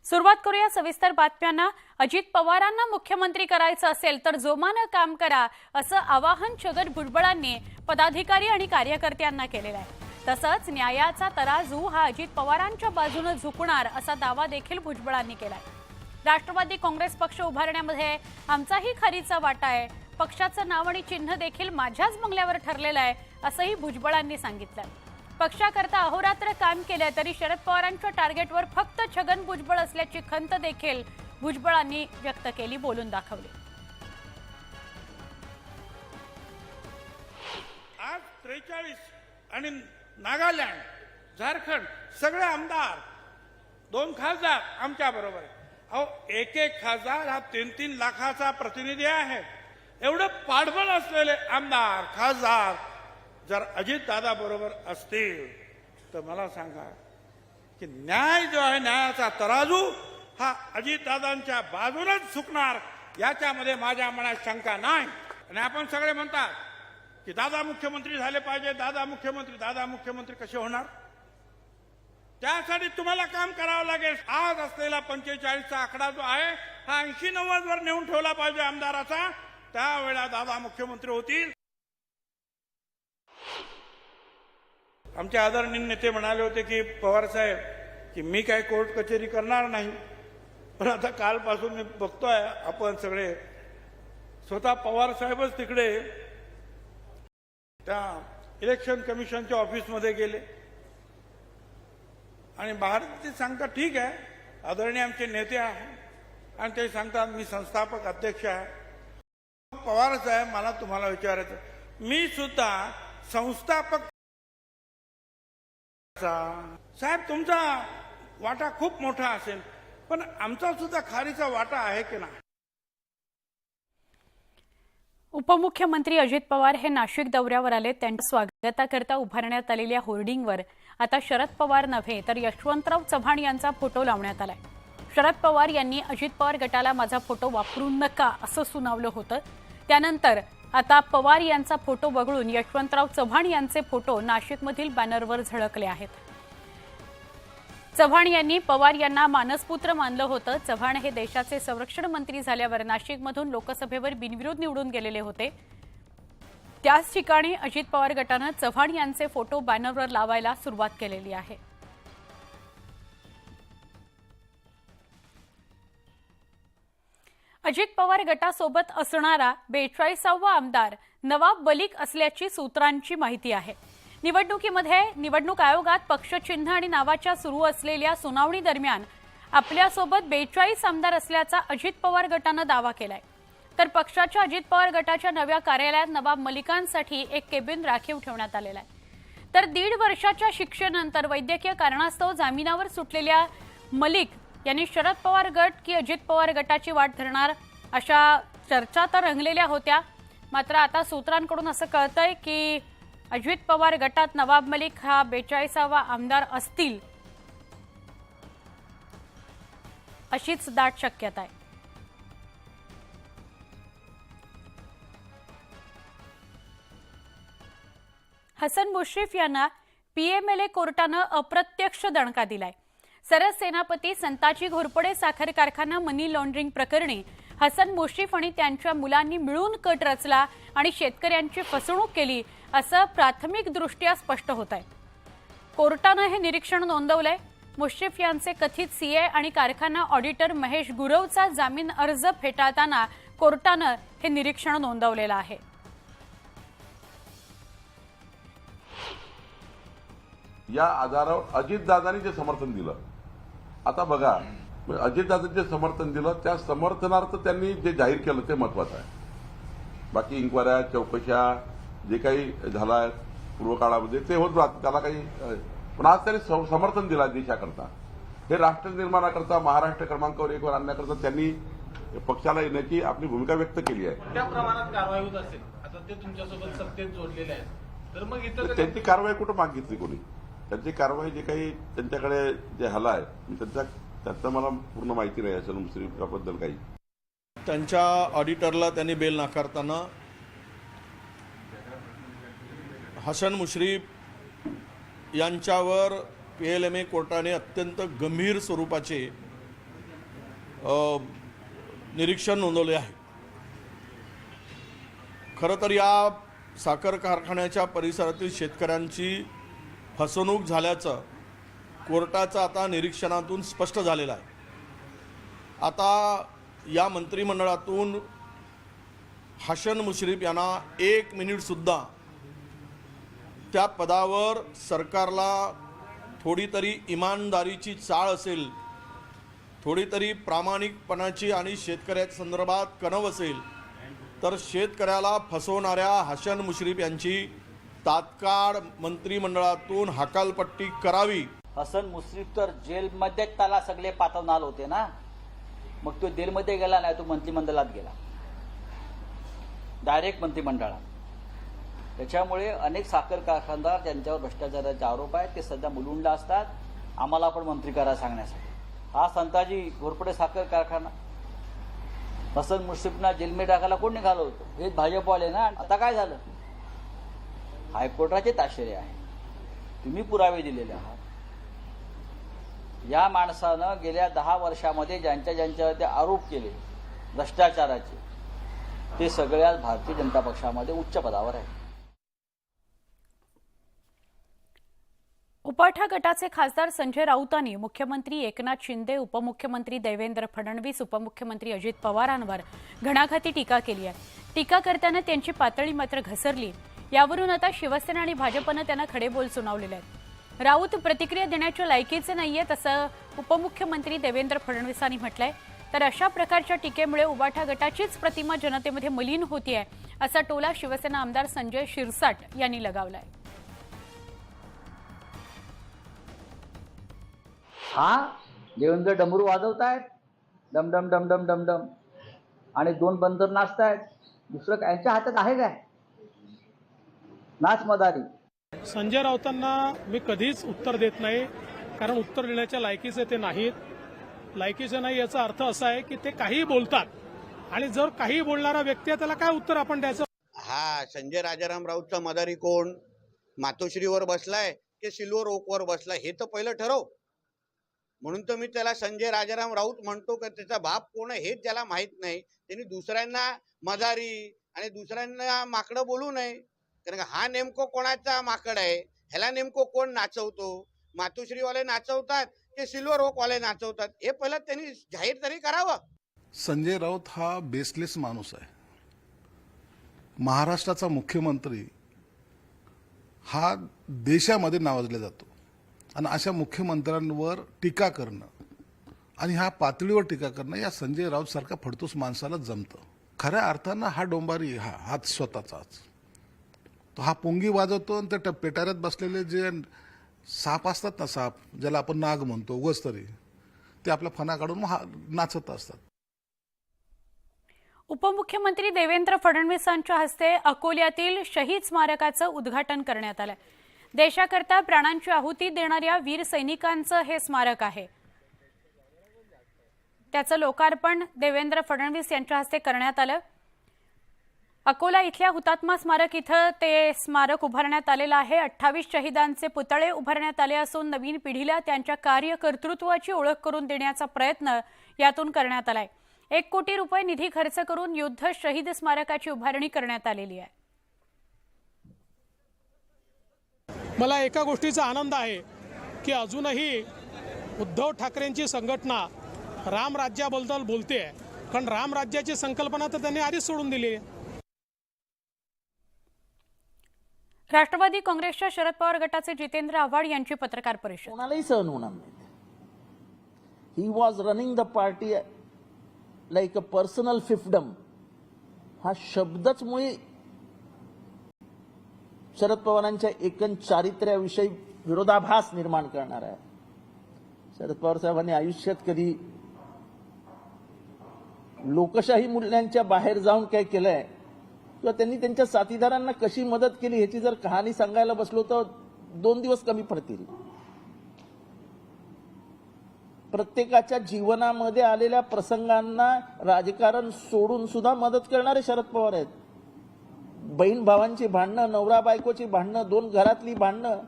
सुरुवात करूया सविस्तर बातम्यांना। अजित पवारांना मुख्यमंत्री करायचं असेल तर जोमानं काम करा असं आवाहन छगन भुजबळांनी पदाधिकारी आणि कार्यकर्त्यांना केलेलं आहे। तसंच न्यायाचा तराजू हा अजित पवारांच्या बाजूने झुकणार असा दावा देखील भुजबळांनी केलाय। राष्ट्रवादी काँग्रेस पक्ष उभारण्यामध्ये आमचाही खरीचा वाटा आहे, पक्षाचं नाव आणि चिन्ह देखील माझ्याच बंगल्यावर ठरलेलं आहे असंही भुजबळांनी सांगितलं। पक्षाकरता अहोरात्र काम केले तरी शरद पवारांच्या टार्गेटवर फक्त छगन भुजबळ असल्याची खंत देखील भुजबळांनी व्यक्त केली, बोलून दाखवली। आज 43 आणि नागालँड झारखंड सगळे आमदार 2 खासदार आमच्या बरोबर आहे। अहो एक खासदार हा 3-3 लाखाचा प्रतिनिधी आहे। एवढं पाठबळ असलेले आमदार खासदार जर अजित दादा बरोबर असतील तर मला सांगा की न्याय जो आहे, न्यायाचा तराजू हा अजित दादांच्या बाजूनेच झुकणार याच्यामध्ये माझ्या मनात शंका नाही। आणि आपण सगळे म्हणतात की दादा मुख्यमंत्री झाले पाहिजे, दादा मुख्यमंत्री कसे होणार? त्यासाठी तुम्हाला काम करावं लागेल। आज असलेला 45चा आकडा जो आहे हा 80-90 वर नेऊन ठेवला पाहिजे आमदाराचा, त्यावेळेला दादा मुख्यमंत्री होतील। आमचे आदरणीय नेते म्हणाले होते की पवार साहेब की मी काय कोर्ट कचेरी करणार नाही, पण आता कालपासून मी बघतोय आपण सगळे स्वतः पवार साहेबच तिकडे त्या इलेक्शन कमिशनच्या ऑफिसमध्ये गेले आणि बाहेर ते सांगतात ठीक आहे, आदरणीय आमचे नेते आहे आणि ते सांगतात मी संस्थापक अध्यक्ष आहे। पवार साहेब मला तुम्हाला विचारायचं, मी सुद्धा संस्थापक साहेब, तुमचा वाटा खूप मोठा असेल पण आमचा सुद्धा खारीचा वाटा आहे की नाही? उपमुख्यमंत्री अजित पवार हे नाशिक दौऱ्यावर आले। त्यांच्या स्वागताकरता उभारण्यात आलेल्या होर्डिंगवर आता शरद पवार नव्हे तर यशवंतराव चव्हाण यांचा फोटो लावण्यात आलाय। शरद पवार यांनी अजित पवार गटाला माझा फोटो वापरू नका असं सुनावलं होतं। त्यानंतर आता पवार यांचा फोटो वगळून यशवंतराव चव्हाण यांचे फोटो नाशिकमधील बॅनरवर झळकले आहेत। चव्हाण यांनी पवार यांना मानसपुत्र मानलं होतं। चव्हाण हे देशाचे संरक्षण मंत्री झाल्यावर नाशिकमधून लोकसभेवर बिनविरोध निवडून गेलेले होते। त्याच ठिकाणी अजित पवार गटानं चव्हाण यांचे फोटो बॅनरवर लावायला सुरुवात केलेली आहे। अजित पवार गटासोबत असणारा 42वा आमदार नवाब मलिक असल्याची सूत्रांची माहिती आहे। निवडणुकीमध्ये निवडणूक आयोगात पक्षचिन्ह आणि नावाच्या सुरू असलेल्या सुनावणी दरम्यान आपल्यासोबत 42 आमदार असल्याचा अजित पवार गटानं दावा केलाय। तर पक्षाच्या अजित पवार गटाच्या नव्या कार्यालयात नवाब मलिकांसाठी एक केबिन राखीव ठेवण्यात आलेला आहे। तर 1.5 वर्षाच्या शिक्षेनंतर वैद्यकीय कारणास्तव जामिनावर सुटलेल्या मलिक यांनी शरद पवार गट की अजित पवार गटाची वाट धरणार अशा चर्चा तर रंगलेल्या होत्या। मात्र आता सूत्रांकडून असं कळतंय की अजित पवार गटात नवाब मलिक हा 42वा आमदार असतील अशीच दाट शक्यता आहे। हसन मुश्रीफ यांना पीएमएलए कोर्टानं अप्रत्यक्ष दणका दिलाय। सरस सेनापती संताजी घोरपडे साखर कारखाना मनी लॉन्ड्रिंग प्रकरणी हसन मुश्रीफ आणि त्यांच्या मुलांनी मिळून कट रचला आणि शेतकऱ्यांची फसवणूक केली असं प्राथमिकदृष्ट्या स्पष्ट होत आहे। कोर्टानं हे निरीक्षण नोंदवलंय। मुश्रीफ यांचे कथित सीए आणि कारखाना ऑडिटर महेश गुरवचा जामीन अर्ज फेटाळताना कोर्टानं हे निरीक्षण नोंदवलेलं आहे। या आधारावर अजितदादांनी जे समर्थन दिलं, आता बघा अजितदादांनी जे समर्थन दिलं त्या समर्थनार्थ त्यांनी जे जाहीर केलं ते महत्वाचं आहे। बाकी इन्क्वायऱ्या चौकशा जे काही झाला पूर्व काळामध्ये ते होत राहत, त्याला काही पण आज त्यांनी समर्थन दिलं देशाकरता, हे राष्ट्र निर्माणाकरता महाराष्ट्र क्रमांकावर 1 वर आणण्याकरता त्यांनी पक्षाला येण्याची आपली भूमिका व्यक्त केली आहे। त्या प्रमाणात कारवाई होत असेल, आता ते तुमच्यासोबत सत्तेत जोडलेले आहेत तर मग इतर त्यांची कारवाई कुठं मागितली कोणी? त्यांची कारवाई जे काही त्यांच्याकडे जे हला आहे त्याचं मला पूर्ण माहिती नाही असेल मुश्रीफाबद्दल काही। त्यांच्या ऑडिटरला त्यांनी बेल नाकारताना हसन मुश्रीफ यांच्यावर पीएलएमए कोर्टाने अत्यंत गंभीर स्वरूपाचे निरीक्षण नोंदवले आहे. खरं तर या साखर कारखान्याच्या परिसरातील शेतकऱ्यांची फसवणूक झाल्याचं कोर्टाचं आता निरीक्षणातून स्पष्ट झालेलं आहे. आता या मंत्रिमंडळातून हसन मुश्रीफ यांना 1 मिनिटसुद्धा त्या पदावर सरकारला थोडी तरी इमानदारीची चाळ असेल, थोडी तरी प्रामाणिकपणाची आणि शेतकऱ्याच्या संदर्भात कणव असेल तर शेतकऱ्याला फसवणाऱ्या हसन मुश्रीफ यांची तात्काळ मंत्रिमंडळातून हकालपट्टी करावी. हसन मुश्रीफ तर जेलमध्येच त्याला सगळे पाठवणार होते ना, मग तो जेलमध्ये गेला नाही, तो मंत्रिमंडळात गेला, डायरेक्ट मंत्रिमंडळात. त्याच्यामुळे अनेक साखर कारखानदार ज्यांच्यावर भ्रष्टाचाराचे आरोप आहेत ते सध्या मुलुंडला असतात, आम्हाला पण मंत्री करा सांगण्यासाठी. हा संताजी घोरपडे साखर कारखाना हसन मुश्रीफना जेलमध्ये टाकायला कोण निघालं होतं? हेच भाजपवाले ना. आता काय झालं? हायकोर्टाचे ताशेरे आहे, तुम्ही पुरावे दिलेले आहात. या माणसानं गेल्या 10 वर्षामध्ये ज्यांच्यावरती आरोप केले भ्रष्टाचाराचे, ते सगळ्यात भारतीय जनता पक्षामध्ये उच्च पदावर आहे. उपाठा गटाचे खासदार संजय राऊतांनी मुख्यमंत्री एकनाथ शिंदे, उपमुख्यमंत्री देवेंद्र फडणवीस, उपमुख्यमंत्री अजित पवारांवर घणाघाती टीका केली आहे. टीका करताना त्यांची पातळी मात्र घसरली. यावरून आता शिवसेना आणि भाजपनं त्यांना खडेबोल सुनावलेले आहेत. राऊत प्रतिक्रिया देण्याच्या लायकीचे नाहीयेत असं उपमुख्यमंत्री देवेंद्र फडणवीसांनी म्हटलंय. तर अशा प्रकारच्या टीकेमुळे उबाठा गटाचीच प्रतिमा जनतेमध्ये मलिन होतीये असा टोला शिवसेना आमदार संजय शिरसाट यांनी लगावलाय. हा देवेंद्र डमरू वाजवतायत, डमडम डमडम डमडम, आणि 2 बंदर नाचतायत. दुसरं कायच्या हातात आहे काय? नाच मदारी. संजय राऊतांना मी कधीच उत्तर देत नाही, कारण उत्तर देण्याच्या लायकीचे ते नाहीत. लायकीचे नाही याचा अर्थ असा आहे की ते काहीही बोलतात, आणि जर काही बोलणारा व्यक्ती आहे त्याला काय उत्तर आपण द्यायचं? हा संजय राजाराम राऊतचा मदारी कोण? मातोश्रीवर बसलाय की सिल्वर ओकवर बसलाय हे तर पहिलं ठरव. म्हणून तर मी त्याला संजय राजाराम राऊत म्हणतो की त्याचा बाप कोण आहे हेच त्याला माहित नाही. त्यांनी दुसऱ्यांना मदारी आणि दुसऱ्यांना माकडं बोलू नये, कारण हा नेमकं कोणाचा माकड आहे? ह्याला नेमकं कोण नाचवतो? मातोश्रीवाले नाचवतात की सिल्वर ओकवाले नाचवतात? हे पहिलं त्यांनी जाहीर तरी करावं. संजय राऊत हा बेसलेस माणूस आहे. महाराष्ट्राचा मुख्यमंत्री हा देशामध्ये नावाजला जातो, आणि अशा मुख्यमंत्र्यांवर टीका करणं आणि ह्या पातळीवर टीका करणं या संजय राऊत सारख्या फडतूस माणसाला जमतं. खऱ्या अर्थानं हा डोंबारी हात स्वतःचाच. तो हा पुंगी वाजवतो, आणि त्या पेटाऱ्यात बसलेले जे साप असतात ना, साप ज्याला आपण नाग म्हणतो उगाच तरी, ते आपला फणा काढून नाचत असतात. उपमुख्यमंत्री देवेंद्र फडणवीसांच्या हस्ते अकोल्यातील शहीद स्मारकाचं उद्घाटन करण्यात आलं. देशाकरता प्राणांची आहुती देणाऱ्या वीर सैनिकांचं हे स्मारक आहे. त्याचं लोकार्पण देवेंद्र फडणवीस यांच्या हस्ते करण्यात आलं. अकोला इथल्या हुतात्मा स्मारक इथं ते स्मारक उभारण्यात आलेलं आहे. 28 शहीदांचे पुतळे उभारण्यात आले असून नवीन पिढीला त्यांच्या कार्यकर्तृत्वाची ओळख करून देण्याचा प्रयत्न यातून करण्यात आलाय. 1 कोटी रुपये निधी खर्च करून युद्ध शहीद स्मारकाची उभारणी करण्यात आलेली आहे. मला एका गोष्टीचा आनंद आहे की अजूनही उद्धव ठाकरेंची संघटना रामराज्याबद्दल बोलते आहे, कारण रामराज्याची संकल्पना तर त्यांनी आधीच सोडून दिली आहे. राष्ट्रवादी काँग्रेसच्या शरद पवार गटाचे जितेंद्र आव्हाड यांची पत्रकार परिषद. कोणालाही सहन होणार नाही. He was running the party like a personal fiefdom. हा शब्दच मुळे शरद पवारांच्या एकूण चारित्र्याविषयी विरोधाभास निर्माण करणार आहे. शरद पवार साहेबांनी आयुष्यात कधी लोकशाही मूल्यांच्या बाहेर जाऊन काय केलंय किंवा त्यांनी त्यांच्या साथीदारांना कशी मदत केली ह्याची जर कहाणी सांगायला बसलो तर 2 दिवस कमी पडतील. प्रत्येकाच्या जीवनामध्ये आलेल्या प्रसंगांना राजकारण सोडून सुद्धा मदत करणारे शरद पवार आहेत. बहीण भावांची भांडणं, नवरा बायकोची भांडणं, 2 घरातली भांडणं,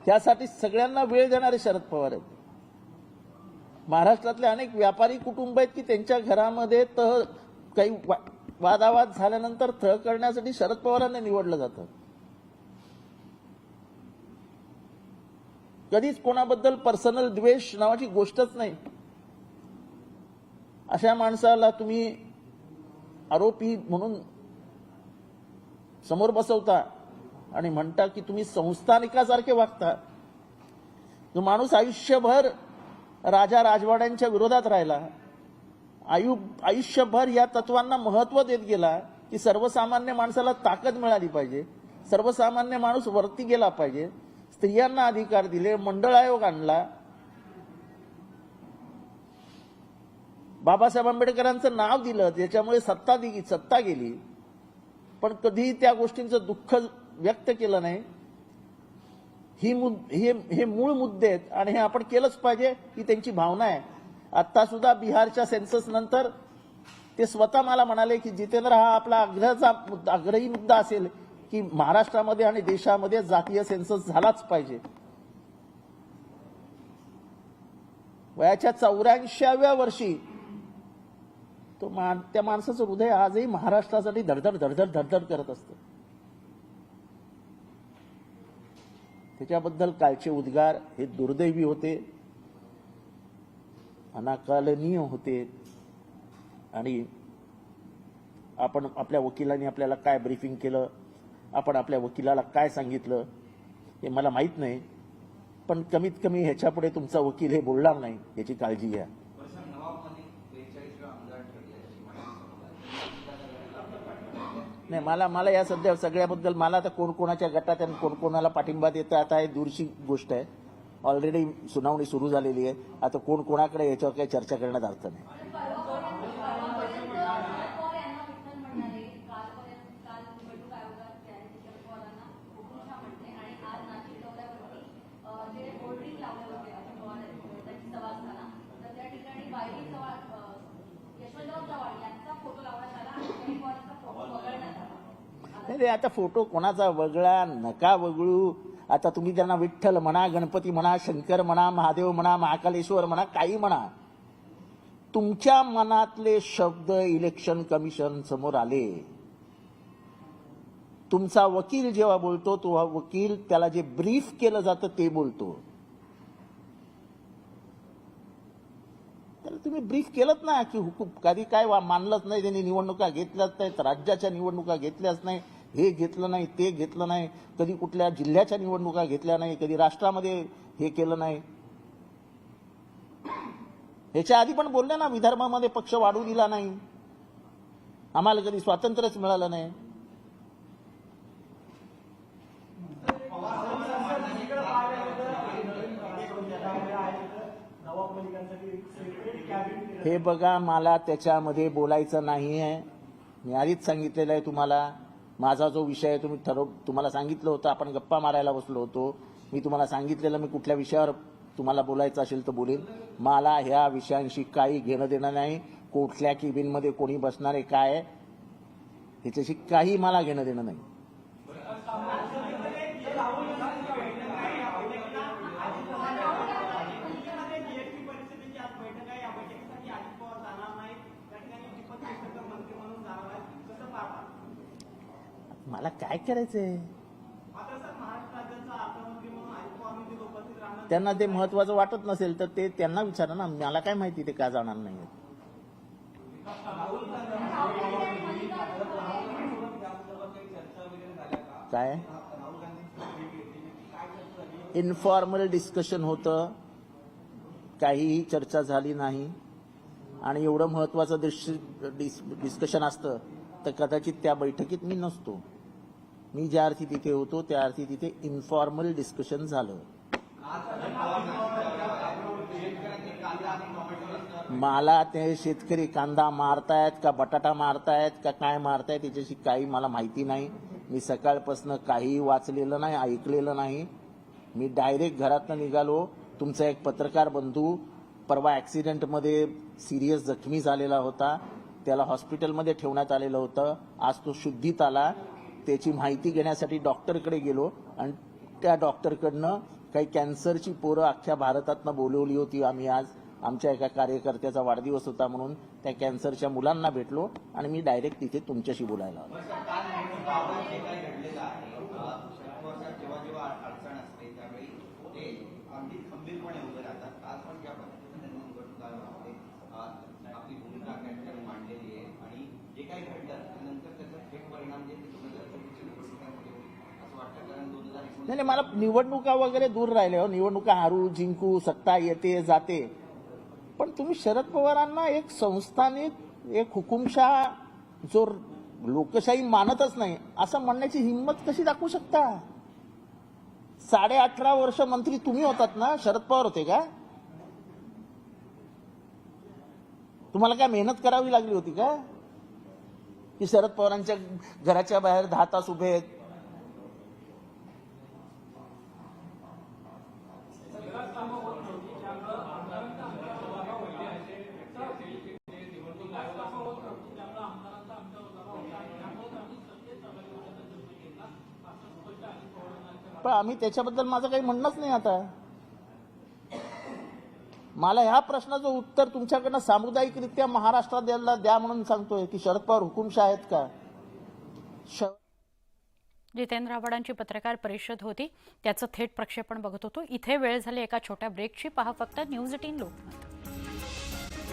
त्यासाठी सगळ्यांना वेळ देणारे शरद पवार आहेत. महाराष्ट्रातले अनेक व्यापारी कुटुंब आहेत की त्यांच्या घरामध्ये तह काही वादावाद झाल्यानंतर तह करण्यासाठी शरद पवारांना निवडलं जातं. कधीच कोणाबद्दल पर्सनल द्वेष नावाची गोष्टच नाही. अशा माणसाला तुम्ही आरोपी म्हणून समोर बसवता आणि म्हणता की तुम्ही संस्थानिकासारखे वागता. जो माणूस आयुष्यभर राजा राजवाड्यांच्या विरोधात राहिला, आयुष्यभर या तत्वांना महत्व देत गेला की सर्वसामान्य माणसाला ताकद मिळाली पाहिजे, सर्वसामान्य माणूस वरती गेला पाहिजे, स्त्रियांना अधिकार दिले, मंडळ आयोग आणला, बाबासाहेब आंबेडकरांचं नाव दिलं, त्याच्यामुळे सत्ता गेली, पण कधीही त्या गोष्टींचं दुःख व्यक्त केलं नाही. हे मूळ मुद्दे आहेत आणि हे आपण केलंच पाहिजे ही त्यांची भावना आहे. आता सुद्धा बिहारच्या सेन्सस नंतर ते स्वतः मला म्हणाले की जितेंद्र हा आपला आग्रही मुद्दा असेल की महाराष्ट्रामध्ये आणि देशामध्ये जातीय सेन्सस झालाच पाहिजे. वयाच्या 84व्या वर्षी त्या माणसाचं हृदय आजही महाराष्ट्रासाठी धडधड धडधड धडधड करत असतं. त्याच्याबद्दल कालचे उद्गार हे दुर्दैवी होते, अनाकलनीय होते आणि आपण आपल्या वकिलांनी आपल्याला काय ब्रीफिंग केलं, आपण आपल्या वकिलाला काय सांगितलं हे मला माहीत नाही, पण कमीत कमी ह्याच्यापुढे तुमचा वकील हे बोलणार नाही याची काळजी घ्या. नाही, मला या सगळ्याबद्दल मला आता कोण कोणाच्या गटात आणि कोण कोणाला पाठिंबा देतं आता हे दूरची गोष्ट आहे. ऑलरेडी सुनावणी सुरू झालेली आहे. आता कोण कोणाकडे याच्यावर काही चर्चा करण्यात अर्थ नाही. नाही, आता फोटो कोणाचा वगळा नका वगळू. आता तुम्ही त्यांना विठ्ठल म्हणा, गणपती म्हणा, शंकर म्हणा, महादेव म्हणा, महाकालेश्वर म्हणा, काही म्हणा, तुमच्या मनातले शब्द इलेक्शन कमिशन समोर आले. तुमचा वकील जेव्हा बोलतो तो वकील त्याला जे ब्रीफ केलं जातं ते बोलतो. त्याला तुम्ही ब्रीफ केलंच ना की हुकूम कधी काय मानलंच नाही, त्यांनी निवडणुका घेतल्याच नाहीत, राज्याच्या निवडणुका घेतल्याच नाही, हे घेतलं नाही ते घेतलं नाही, कधी कुठल्या जिल्ह्याच्या निवडणुका घेतल्या नाही, कधी राष्ट्रामध्ये हे केलं नाही. ह्याच्या आधी पण बोलले ना, विदर्भामध्ये पक्ष वाढू दिला नाही, आम्हाला कधी स्वातंत्र्यच मिळालं नाही. हे बघा, मला त्याच्यामध्ये बोलायचं नाही आहे. मी आधीच सांगितलेलं आहे तुम्हाला. माझा जो विषय आहे तुम्हाला सांगितलं होतं, आपण गप्पा मारायला बसलो होतो. मी तुम्हाला सांगितलेलं मी कुठल्या विषयावर तुम्हाला बोलायचं असेल तर बोलेन. मला ह्या विषयांशी काही घेणं देणं नाही. कुठल्या केबिनमध्ये कोणी बसणारे काय ह्याच्याशी काही मला घेणं देणं नाही. मला काय करायचंय, त्यांना ते महत्वाचं वाटत नसेल तर ते त्यांना विचारा ना, मला काय माहिती ते का जाणार नाही. काय इन्फॉर्मल डिस्कशन होतं, काहीही चर्चा झाली नाही. आणि एवढं महत्वाचं डिस्कशन असतं तर कदाचित त्या बैठकीत मी नसतो. मी ज्या अर्थी तिथे होतो त्या अर्थी तिथे इन्फॉर्मल डिस्कशन झालं. मला ते शेतकरी कांदा मारतायत का बटाटा मारतायत का काय मारतायत याच्याशी काही मला माहिती नाही. मी सकाळपासून काही वाचलेलं नाही, ऐकलेलं नाही. मी डायरेक्ट घरातनं निघालो. तुमचा एक पत्रकार बंधू परवा ॲक्सिडेंटमध्ये सिरियस जखमी झालेला होता, त्याला हॉस्पिटलमध्ये ठेवण्यात आलेलं होतं. आज तो शुद्धीत आला. त्याची माहिती घेण्यासाठी डॉक्टरकडे गेलो आणि त्या डॉक्टरकडनं काही कॅन्सरची पोरं अख्ख्या भारतातनं बोलवली होती आम्ही आज. आमच्या एका कार्यकर्त्याचा वाढदिवस होता म्हणून त्या कॅन्सरच्या मुलांना भेटलो आणि मी डायरेक्ट तिथे तुमच्याशी बोलायला आलो. नाही, मला निवडणुका वगैरे दूर राहिले हो. निवडणुका हरू जिंकू, सत्ता येते जाते, पण तुम्ही शरद पवारांना एक संस्थानिक, एक हुकुमशाह जो लोकशाही मानतच नाही असं म्हणण्याची हिंमत कशी दाखवू शकता? 18.5 वर्ष मंत्री तुम्ही होतात ना, शरद पवार होते का? तुम्हाला काय मेहनत करावी लागली होती का की शरद पवारांच्या घराच्या बाहेर 10 तास उभे आहेत? पण आम्ही त्याच्याबद्दल माझं काही म्हणणंच नाही. आता मला ह्या प्रश्नाचं उत्तर तुमच्याकडनं सामुदायिकरित्या महाराष्ट्रात द्या म्हणून सांगतोय की शरद पवार हुकुमशाह आहेत का? जितेंद्र आव्हाडांची पत्रकार परिषद होती, त्याचं थेट प्रक्षेपण बघत होतो. इथे वेळ झाली एका छोट्या ब्रेकची. पहा फक्त न्यूज 18 लोकमत.